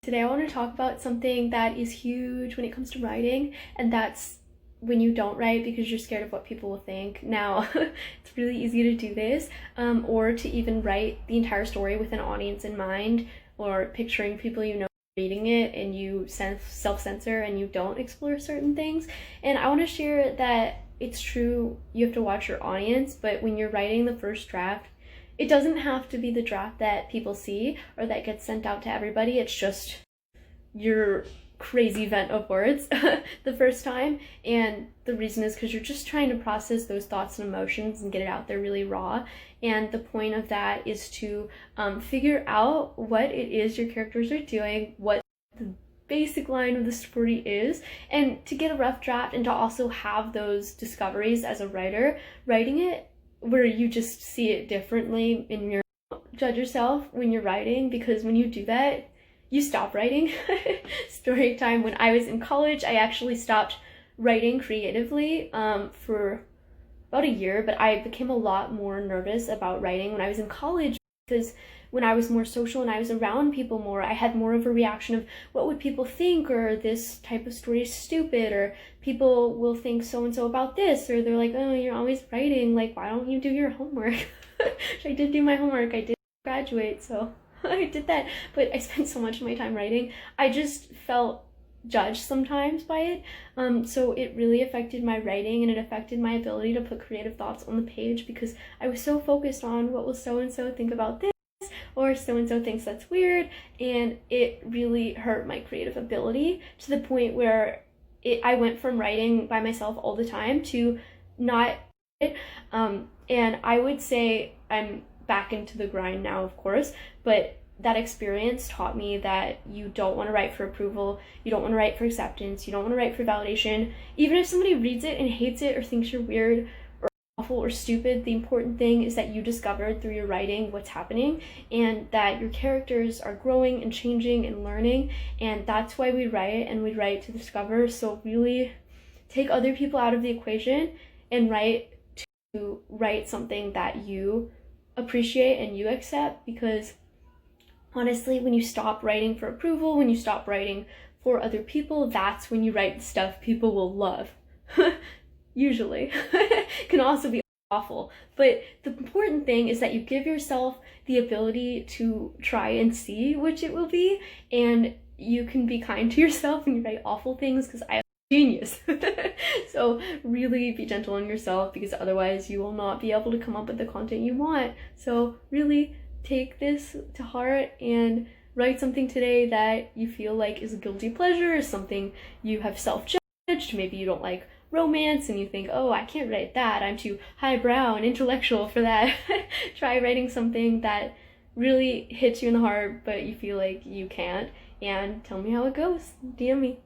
Today I want to talk about something that is huge when it comes to writing, and that's when you don't write because you're scared of what people will think. Now, it's really easy to do this, or to even write the entire story with an audience in mind, or picturing people you know reading it and you self-censor and you don't explore certain things. And I want to share that it's true, you have to watch your audience, but when you're writing the first draft, it doesn't have to be the draft that people see or that gets sent out to everybody. It's just your crazy vent of words the first time. And the reason is because you're just trying to process those thoughts and emotions and get it out there really raw. And the point of that is to figure out what it is your characters are doing, what the basic line of the story is, and to get a rough draft and to also have those discoveries as a writer, writing it where you just see it differently in your judge yourself when you're writing, because when you do that, you stop writing. Story time, when I was in college, I actually stopped writing creatively for about a year, but I became a lot more nervous about writing when I was in college, because when I was more social and I was around people more, I had more of a reaction of what would people think, or this type of story is stupid, or people will think so-and-so about this, or they're like, oh, you're always writing, like, why don't you do your homework? I did do my homework, I did graduate, so I did that, but I spent so much of my time writing. I just felt judged sometimes by it, so it really affected my writing, and it affected my ability to put creative thoughts on the page, because I was so focused on what will so-and-so think about this, or so-and-so thinks that's weird, and it really hurt my creative ability to the point where I went from writing by myself all the time to not, and I would say I'm back into the grind now, of course, but that experience taught me that you don't want to write for approval, you don't want to write for acceptance, you don't want to write for validation. Even if somebody reads it and hates it or thinks you're weird or awful or stupid, the important thing is that you discovered through your writing what's happening, and that your characters are growing and changing and learning, and that's why we write, and we write to discover. So really take other people out of the equation and write something that you appreciate and you accept, because honestly, when you stop writing for approval, when you stop writing for other people, that's when you write stuff people will love. Usually. Can also be awful. But the important thing is that you give yourself the ability to try and see which it will be, and you can be kind to yourself when you write awful things, because I am a genius. So really be gentle on yourself, because otherwise you will not be able to come up with the content you want. So really take this to heart and write something today that you feel like is a guilty pleasure, or something you have self-judged. Maybe you don't like romance and you think, oh, I can't write that, I'm too highbrow and intellectual for that. Try writing something that really hits you in the heart but you feel like you can't, and tell me how it goes. DM me.